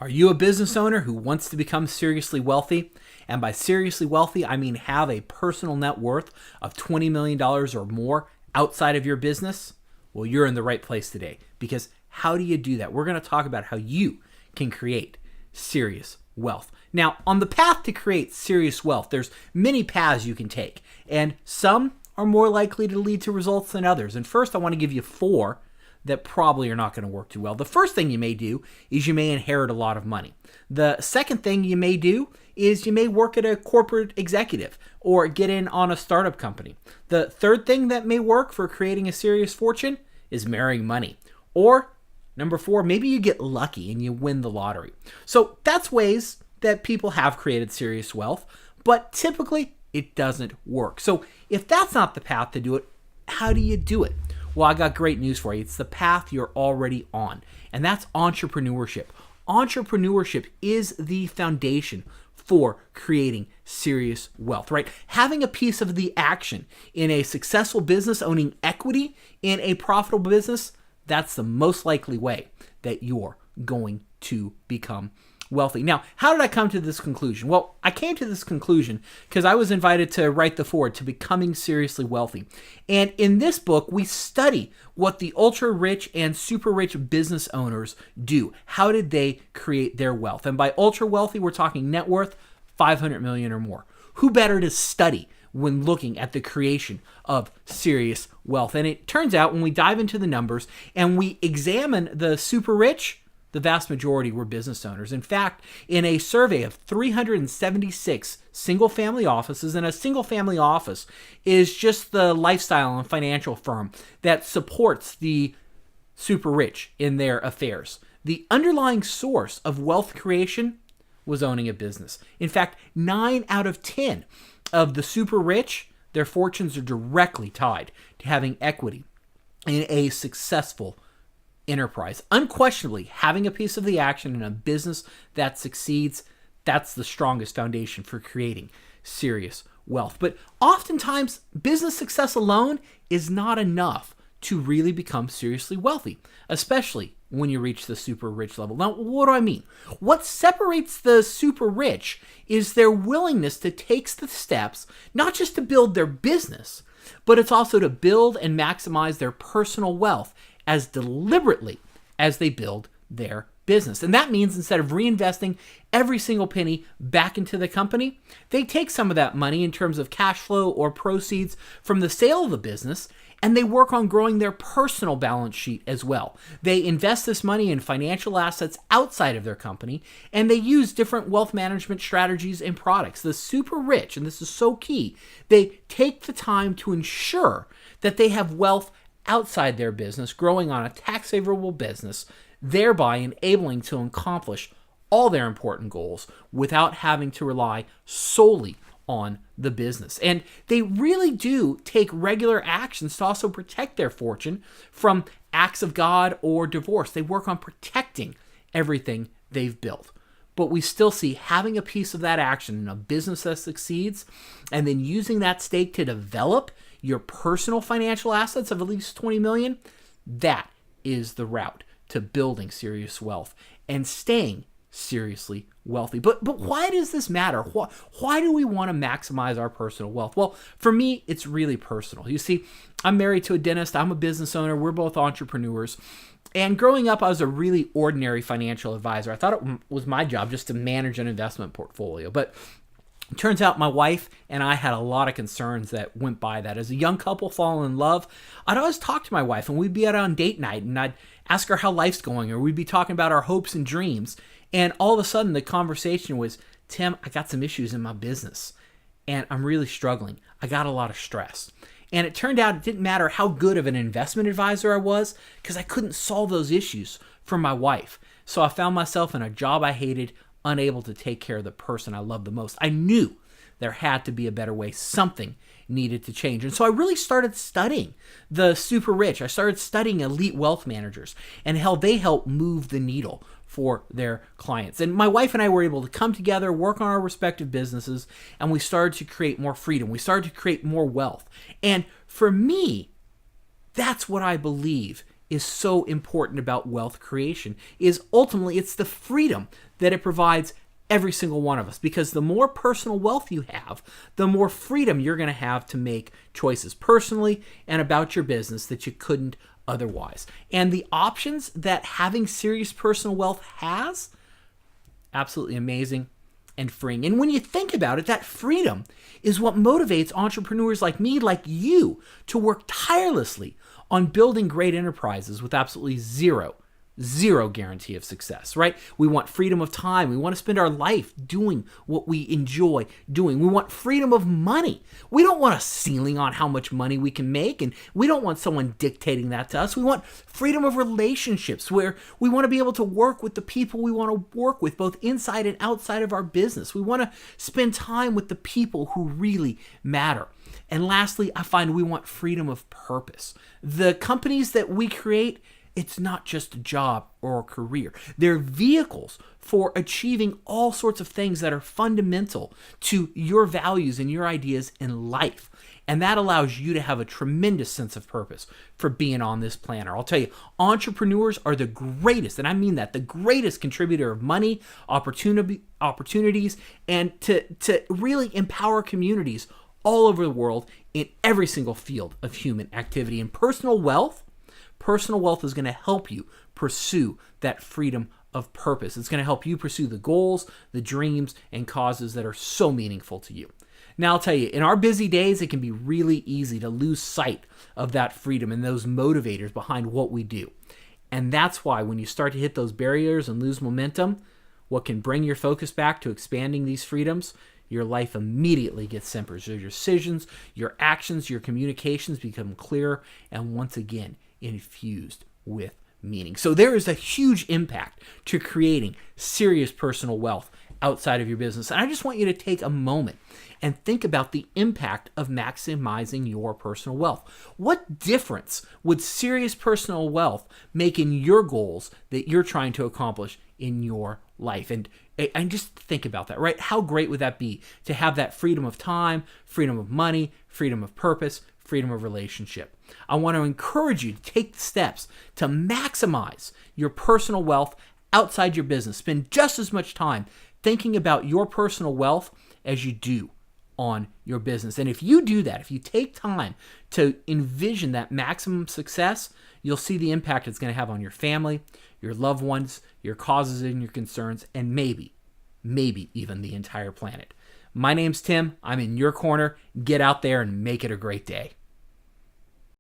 Are you a business owner who wants to become seriously wealthy? And by seriously wealthy, I mean have a personal net worth of $20 million or more outside of your business? Well, you're in the right place today, because how do you do that? We're going to talk about how you can create serious wealth. Now, on the path to create serious wealth, there's many paths you can take, and some are more likely to lead to results than others. And first, I want to give you 4 that probably are not going to work too well. The first thing you may do is you may inherit a lot of money. The second thing you may do is you may work at a corporate executive or get in on a startup company. The third thing that may work for creating a serious fortune is marrying money. Or number 4, maybe you get lucky and you win the lottery. So that's ways that people have created serious wealth, but typically it doesn't work. So if that's not the path to do it, how do you do it? Well, I got great news for you. It's the path you're already on, and that's entrepreneurship. Entrepreneurship is the foundation for creating serious wealth, right? Having a piece of the action in a successful business, owning equity in a profitable business, that's the most likely way that you're going to become wealthy. Now, how did I come to this conclusion? Well, I came to this conclusion because I was invited to write the foreword to Becoming Seriously Wealthy. And in this book, we study what the ultra rich and super rich business owners do. How did they create their wealth? And by ultra wealthy, we're talking net worth 500 million or more. Who better to study when looking at the creation of serious wealth? And it turns out when we dive into the numbers and we examine the super rich, the vast majority were business owners. In fact, in a survey of 376 single-family offices, and a single-family office is just the lifestyle and financial firm that supports the super rich in their affairs. The underlying source of wealth creation was owning a business. In fact, 9 out of 10 of the super rich, their fortunes are directly tied to having equity in a successful enterprise. Unquestionably, having a piece of the action in a business that succeeds, that's the strongest foundation for creating serious wealth. But oftentimes, business success alone is not enough to really become seriously wealthy, especially when you reach the super rich level. Now, what do I mean? What separates the super rich is their willingness to take the steps, not just to build their business, but it's also to build and maximize their personal wealth as deliberately as they build their business. And that means instead of reinvesting every single penny back into the company, they take some of that money in terms of cash flow or proceeds from the sale of the business, and they work on growing their personal balance sheet as well. They invest this money in financial assets outside of their company, and they use different wealth management strategies and products. The super rich, and this is so key, they take the time to ensure that they have wealth outside their business, growing on a tax-favorable business, thereby enabling to accomplish all their important goals without having to rely solely on the business. And they really do take regular actions to also protect their fortune from acts of God or divorce. They work on protecting everything they've built. But we still see having a piece of that action in a business that succeeds, and then using that stake to develop your personal financial assets of at least 20 million, that is the route to building serious wealth and staying seriously wealthy. But why does this matter? Why do we want to maximize our personal wealth? Well, for me, it's really personal. You see, I'm married to a dentist. I'm a business owner. We're both entrepreneurs. And growing up, I was a really ordinary financial advisor. I thought it was my job just to manage an investment portfolio. But it turns out my wife and I had a lot of concerns that went by that. As a young couple falling in love, I'd always talk to my wife, and we'd be out on date night, and I'd ask her how life's going, or we'd be talking about our hopes and dreams. And all of a sudden, the conversation was, Tim, I got some issues in my business, and I'm really struggling. I got a lot of stress. And it turned out it didn't matter how good of an investment advisor I was, because I couldn't solve those issues for my wife. So I found myself in a job I hated, unable to take care of the person I loved the most. I knew there had to be a better way. Something needed to change. And so I really started studying the super rich. I started studying elite wealth managers and how they help move the needle for their clients. And my wife and I were able to come together, work on our respective businesses, and we started to create more freedom. We started to create more wealth. And for me, that's what I believe is so important about wealth creation is ultimately it's the freedom that it provides every single one of us, because the more personal wealth you have, the more freedom you're going to have to make choices personally and about your business that you couldn't otherwise. And the options that having serious personal wealth has, absolutely amazing and freeing. And when you think about it, that freedom is what motivates entrepreneurs like me, like you, to work tirelessly on building great enterprises with absolutely zero guarantee of success, right? We want freedom of time. We want to spend our life doing what we enjoy doing. We want freedom of money. We don't want a ceiling on how much money we can make, and we don't want someone dictating that to us. We want freedom of relationships, where we want to be able to work with the people we want to work with, both inside and outside of our business. We want to spend time with the people who really matter. And lastly, I find we want freedom of purpose. The companies that we create, it's not just a job or a career. They're vehicles for achieving all sorts of things that are fundamental to your values and your ideas in life. And that allows you to have a tremendous sense of purpose for being on this planet. I'll tell you, entrepreneurs are the greatest, and I mean that, the greatest contributor of money, opportunities, and to really empower communities all over the world in every single field of human activity. And personal wealth is going to help you pursue that freedom of purpose. It's going to help you pursue the goals, the dreams, and causes that are so meaningful to you. Now, I'll tell you, in our busy days, it can be really easy to lose sight of that freedom and those motivators behind what we do. And that's why when you start to hit those barriers and lose momentum, what can bring your focus back to expanding these freedoms, your life immediately gets simpler. So your decisions, your actions, your communications become clearer and once again infused with meaning. So there is a huge impact to creating serious personal wealth outside of your business. And I just want you to take a moment and think about the impact of maximizing your personal wealth. What difference would serious personal wealth make in your goals that you're trying to accomplish in your life? And just think about that, right? How great would that be to have that freedom of time, freedom of money, freedom of purpose, freedom of relationship? I want to encourage you to take the steps to maximize your personal wealth outside your business. Spend just as much time thinking about your personal wealth as you do on your business. And if you do that, if you take time to envision that maximum success, you'll see the impact it's going to have on your family, your loved ones, your causes and your concerns, and maybe even the entire planet. My name's Tim. I'm in your corner. Get out there and make it a great day.